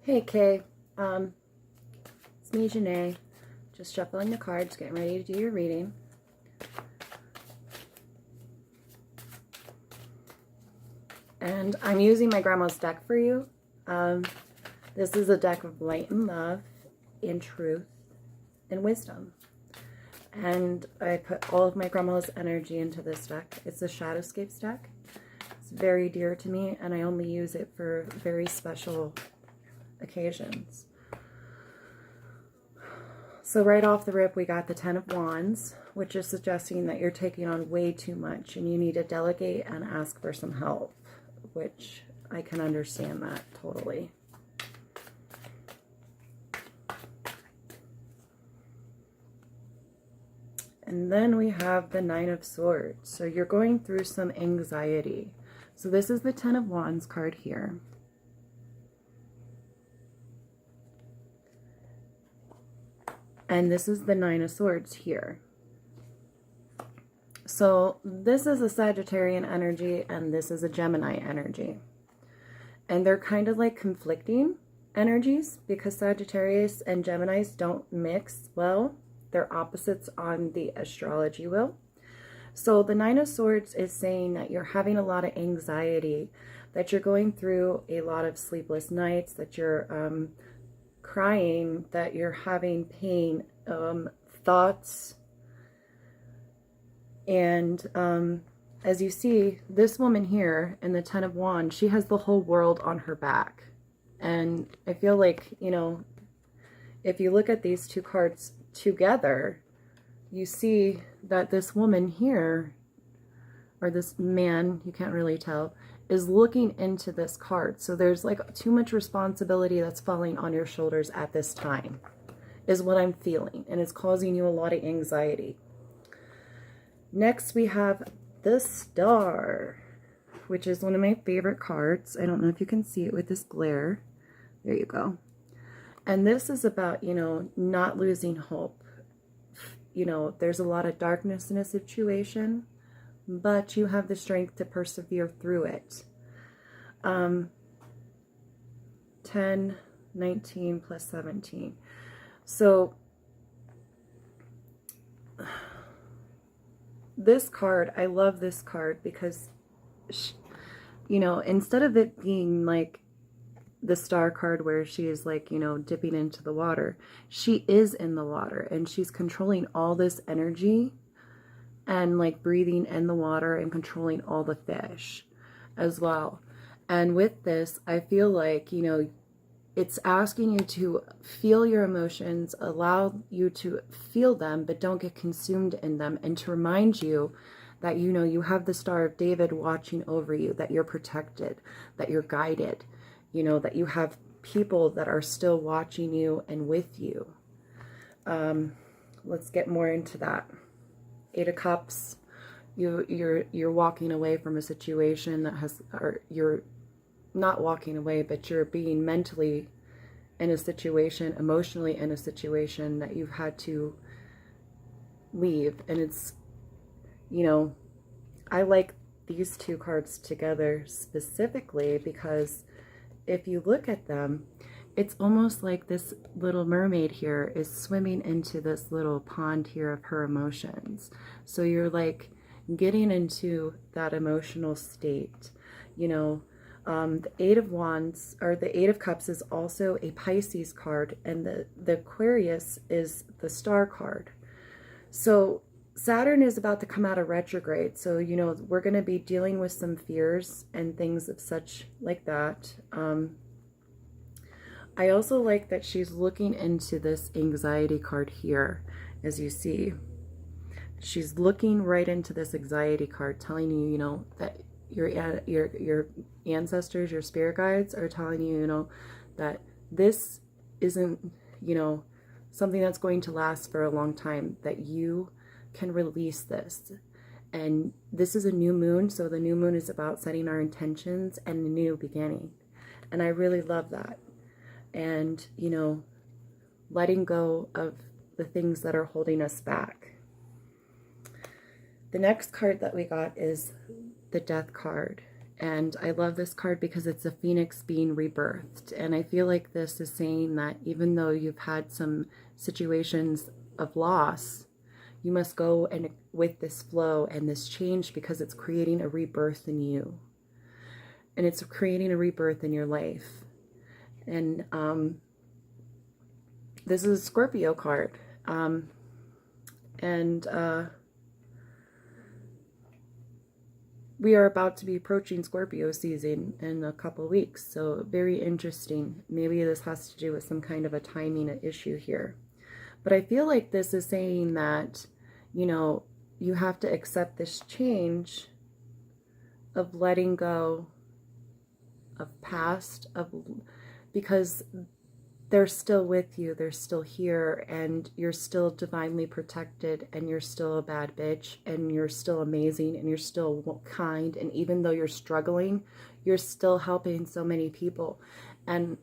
Hey Kay, it's me Janae, just shuffling the cards, getting ready to do your reading. And I'm using my grandma's deck for you. This is a deck of light and love and truth and wisdom. And I put all of my grandma's energy into this deck. It's a Shadowscapes deck. It's very dear to me, and I only use it for very special occasions. So right off the rip, we got the Ten of Wands, which is suggesting that you're taking on way too much and you need to delegate and ask for some help, which I can understand that totally. And then we have the Nine of Swords. So you're going through some anxiety. So this is the Ten of Wands card here. And this is the Nine of Swords here. So this is a Sagittarian energy and this is a Gemini energy. And they're kind of like conflicting energies because Sagittarius and Geminis don't mix well. They're opposites on the astrology wheel. So the Nine of Swords is saying that you're having a lot of anxiety, that you're going through a lot of sleepless nights, that you're crying, that you're having pain, thoughts. And as you see, this woman here in the Ten of Wands, she has the whole world on her back. And I feel like, you know, if you look at these two cards together, you see that this woman here, or this man, you can't really tell, is looking into this card. So there's like too much responsibility that's falling on your shoulders at this time, is what I'm feeling. And it's causing you a lot of anxiety. Next, we have the Star, which is one of my favorite cards. I don't know if you can see it with this glare. There you go. And this is about, you know, not losing hope. You know, there's a lot of darkness in a situation, but you have the strength to persevere through it. 10, 19 plus 17. So this card, I love this card because, you know, instead of it being like the Star card where she is like, you know, dipping into the water, she is in the water and she's controlling all this energy and like breathing in the water and controlling all the fish as well. And with this, I feel like, you know, it's asking you to feel your emotions, allow you to feel them, but don't get consumed in them, and to remind you that, you know, you have the Star of David watching over you, that you're protected, that you're guided, you know, that you have people that are still watching you and with you. Let's get more into that. Eight of Cups, you're walking away from a situation that has, or you're not walking away, but you're being mentally in a situation, emotionally in a situation that you've had to leave. And it's, you know, I like these two cards together specifically because if you look at them, it's almost like this little mermaid here is swimming into this little pond here of her emotions. So you're like getting into that emotional state, you know. The Eight of Wands, or the Eight of Cups, is also a Pisces card, and the Aquarius is the Star card. So Saturn is about to come out of retrograde, so, you know, we're going to be dealing with some fears and things of such like that. I also like that she's looking into this anxiety card here, as you see. She's looking right into this anxiety card, telling you, you know, that your ancestors, your spirit guides are telling you, you know, that this isn't, you know, something that's going to last for a long time, that you can release this. And this is a new moon, so the new moon is about setting our intentions and a new beginning. And I really love that. And, you know, letting go of the things that are holding us back. The next card that we got is the Death card. And I love this card because it's a phoenix being rebirthed. And I feel like this is saying that even though you've had some situations of loss, you must go and with this flow and this change, because it's creating a rebirth in you. And it's creating a rebirth in your life. And this is a Scorpio card. We are about to be approaching Scorpio season in a couple weeks. So very interesting. Maybe this has to do with some kind of a timing issue here. But I feel like this is saying that, you know, you have to accept this change of letting go of past, because they're still with you, they're still here, and you're still divinely protected, and you're still a bad bitch, and you're still amazing, and you're still kind, and even though you're struggling, you're still helping so many people. And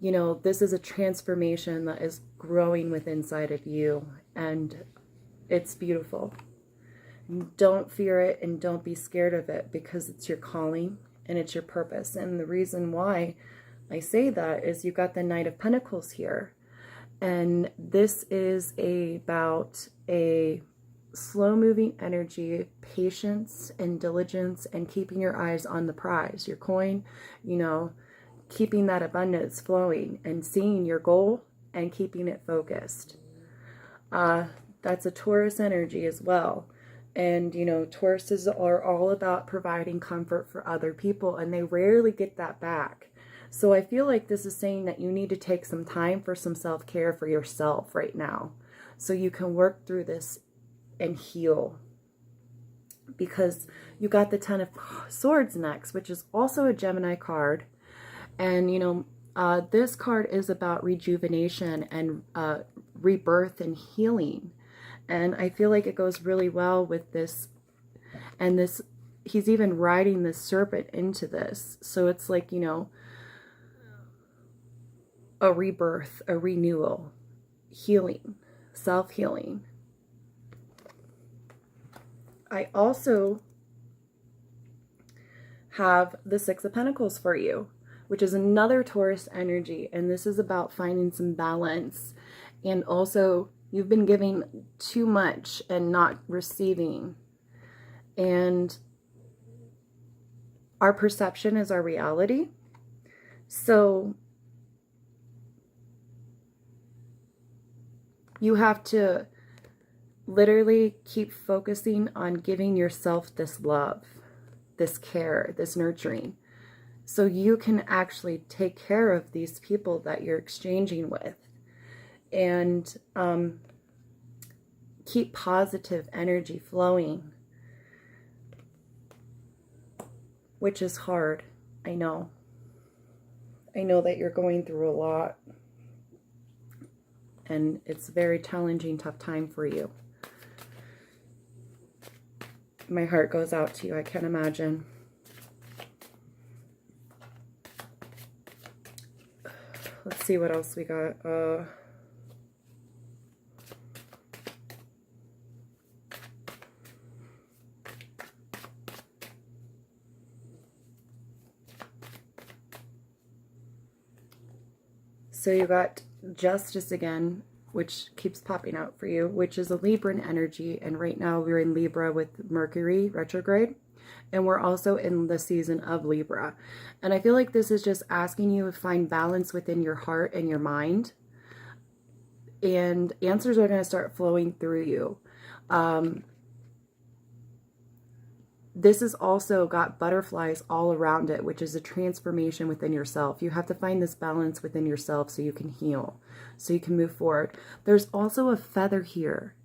you know, this is a transformation that is growing within inside of you, and it's beautiful. Don't fear it and don't be scared of it, because it's your calling and it's your purpose. And the reason why I say that is you got the Knight of Pentacles here, and this is about a slow-moving energy, patience and diligence, and keeping your eyes on the prize, your coin, you know, keeping that abundance flowing and seeing your goal and keeping it focused. That's a Taurus energy as well. And, you know, Tauruses are all about providing comfort for other people, and they rarely get that back. So I feel like this is saying that you need to take some time for some self-care for yourself right now, so you can work through this and heal. Because you got the Ten of Swords next, which is also a Gemini card. And, you know, this card is about rejuvenation and rebirth and healing. And I feel like it goes really well with this. And this, he's even riding the serpent into this. So it's like, you know, a rebirth, a renewal, healing, self-healing. I also have the Six of Pentacles for you, which is another Taurus energy. And this is about finding some balance. And also, you've been giving too much and not receiving. And our perception is our reality. So you have to literally keep focusing on giving yourself this love, this care, this nurturing, so you can actually take care of these people that you're exchanging with. And keep positive energy flowing, which is hard. I know that you're going through a lot, and it's a very challenging, tough time for you. My heart goes out to you. I can't imagine. Let's see what else we got. So you got Justice again, which keeps popping out for you, which is a Libran energy. And right now we're in Libra with Mercury retrograde. And we're also in the season of Libra. And I feel like this is just asking you to find balance within your heart and your mind. And answers are going to start flowing through you. This has also got butterflies all around it, which is a transformation within yourself. You have to find this balance within yourself so you can heal, so you can move forward. There's also a feather here.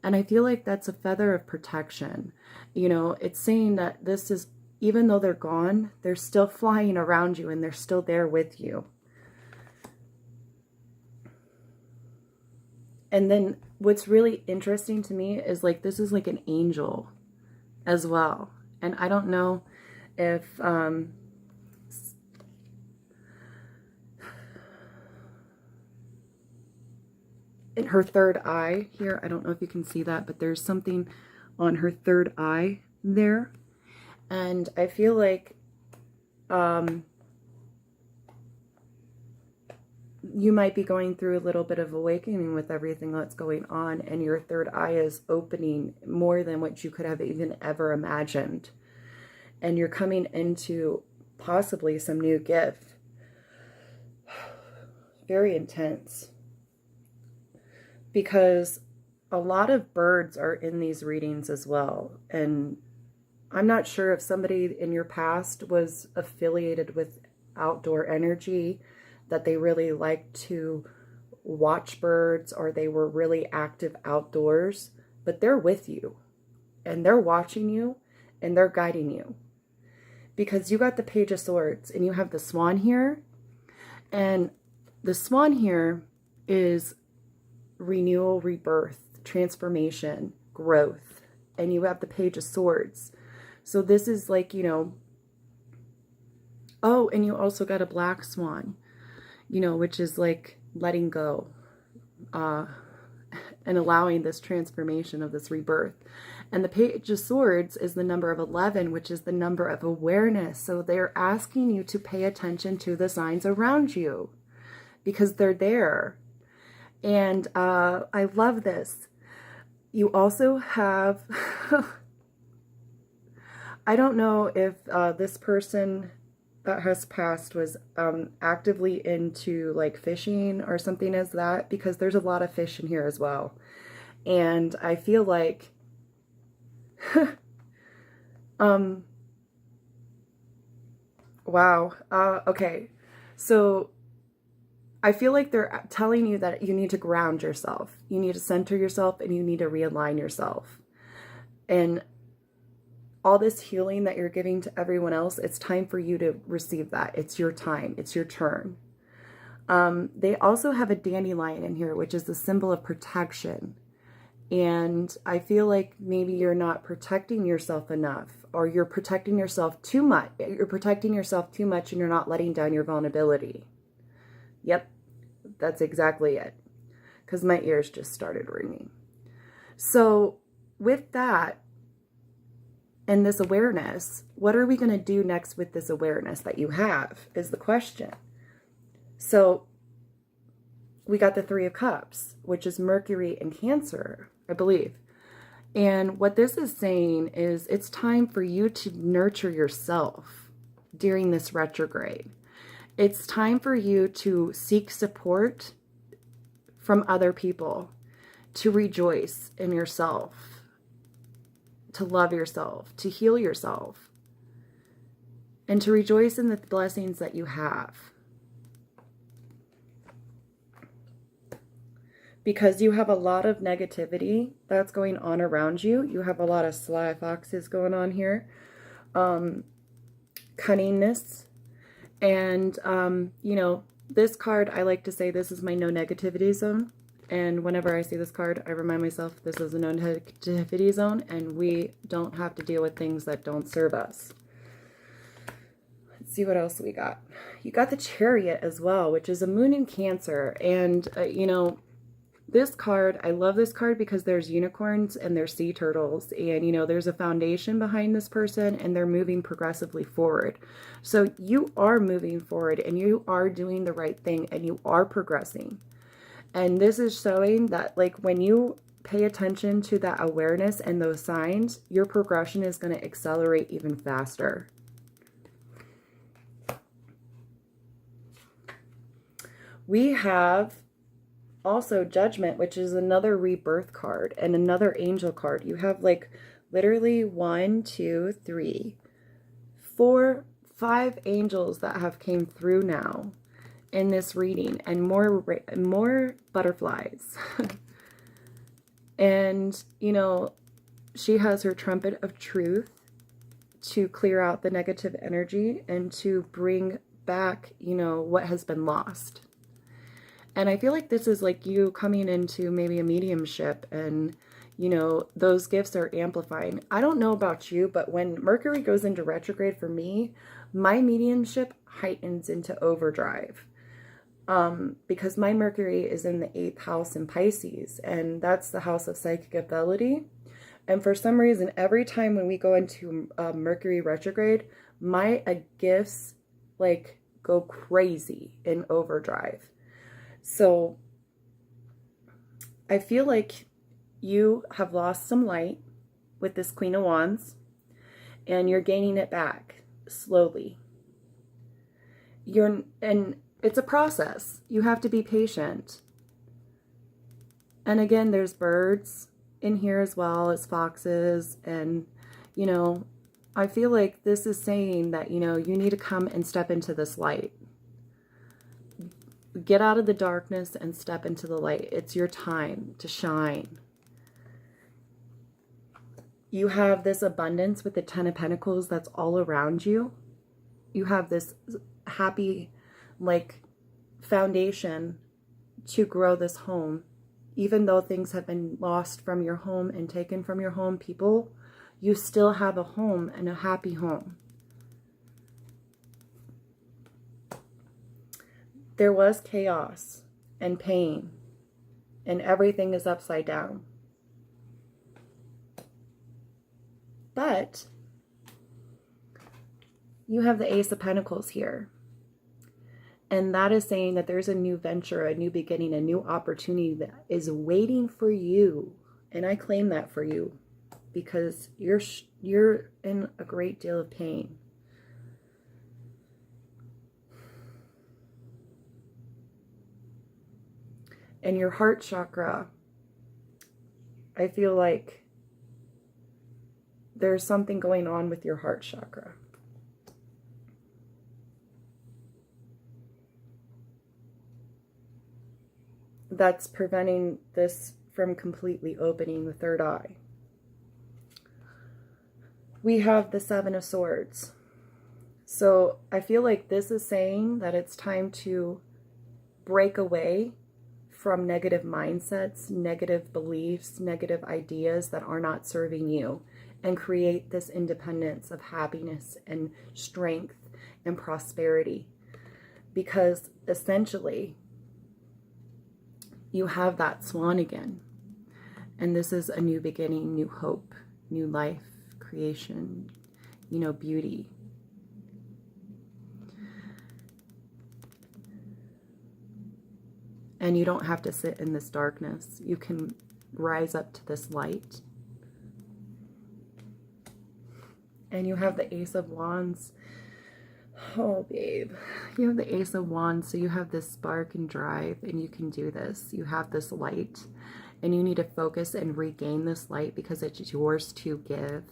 And I feel like that's a feather of protection. You know, it's saying that this is, even though they're gone, they're still flying around you and they're still there with you. And then what's really interesting to me is like, this is like an angel as well. And I don't know if in her third eye here, I don't know if you can see that, but there's something on her third eye there. And I feel like you might be going through a little bit of awakening with everything that's going on, and your third eye is opening more than what you could have even ever imagined. And you're coming into possibly some new gift. Very intense. Because a lot of birds are in these readings as well. And I'm not sure if somebody in your past was affiliated with outdoor energy, that they really liked to watch birds, or they were really active outdoors, but they're with you and they're watching you and they're guiding you, because you got the Page of Swords and you have the Swan here, and the Swan here is renewal, rebirth, transformation, growth, and you have the Page of Swords. So this is like, you know, oh, and you also got a Black Swan, you know, which is like letting go and allowing this transformation of this rebirth. And the Page of Swords is the number of 11, which is the number of awareness. So they're asking you to pay attention to the signs around you because they're there. And I love this. You also have, I don't know if this person that has passed was actively into like fishing or something as that, because there's a lot of fish in here as well. And I feel like wow. Okay. So I feel like they're telling you that you need to ground yourself. You need to center yourself and you need to realign yourself. And all this healing that you're giving to everyone else, it's time for you to receive that. It's your time. It's your turn. They also have a dandelion in here, which is a symbol of protection. And I feel like maybe you're not protecting yourself enough, or you're protecting yourself too much. You're protecting yourself too much and you're not letting down your vulnerability. Yep, that's exactly it. Because my ears just started ringing. So with that, and this awareness, what are we going to do next with this awareness that you have is the question. So we got the Three of Cups, which is Mercury and Cancer, I believe. And what this is saying is it's time for you to nurture yourself during this retrograde. It's time for you to seek support from other people, to rejoice in yourself, to love yourself, to heal yourself, and to rejoice in the blessings that you have. Because you have a lot of negativity that's going on around you. You have a lot of sly foxes going on here. Cunningness. And, you know, this card, I like to say this is my no negativity zone. And whenever I see this card, I remind myself this is a no negativity zone, and we don't have to deal with things that don't serve us. Let's see what else we got. You got the Chariot as well, which is a moon in Cancer. And, you know, this card, I love this card because there's unicorns and there's sea turtles. And, you know, there's a foundation behind this person and they're moving progressively forward. So you are moving forward and you are doing the right thing and you are progressing. And this is showing that, like, when you pay attention to that awareness and those signs, your progression is going to accelerate even faster. We have also Judgment, which is another rebirth card and another angel card. You have like literally 1, 2, 3, 4, 5 angels that have came through now in this reading, and more butterflies. And, you know, she has her trumpet of truth to clear out the negative energy and to bring back, you know, what has been lost. And I feel like this is like you coming into maybe a mediumship and, you know, those gifts are amplifying. I don't know about you, but when Mercury goes into retrograde for me, my mediumship heightens into overdrive. Because my Mercury is in the 8th house in Pisces, and that's the house of psychic ability. And for some reason, every time when we go into Mercury retrograde, my gifts like go crazy in overdrive. So I feel like you have lost some light with this Queen of Wands, and you're gaining it back slowly. And it's a process. You have to be patient. And again, there's birds in here as well as foxes. And, you know, I feel like this is saying that, you know, you need to come and step into this light. Get out of the darkness and step into the light. It's your time to shine. You have this abundance with the Ten of Pentacles that's all around you. You have this happy, like, foundation to grow this home. Even though things have been lost from your home and taken from your home, people, you still have a home and a happy home. There was chaos and pain, and everything is upside down. But you have the Ace of Pentacles here. And that is saying that there's a new venture, a new beginning, a new opportunity that is waiting for you. And I claim that for you because you're in a great deal of pain. And your heart chakra, I feel like there's something going on with your heart chakra. That's preventing this from completely opening the third eye. We have the Seven of Swords. So I feel like this is saying that it's time to break away from negative mindsets, negative beliefs, negative ideas that are not serving you, and create this independence of happiness and strength and prosperity. Because essentially, you have that swan again. And this is a new beginning, new hope, new life, creation, you know, beauty. And you don't have to sit in this darkness. You can rise up to this light. And you have the Ace of Wands. Oh, babe. You have the Ace of Wands, so you have this spark and drive, and you can do this. You have this light, and you need to focus and regain this light because it's yours to give.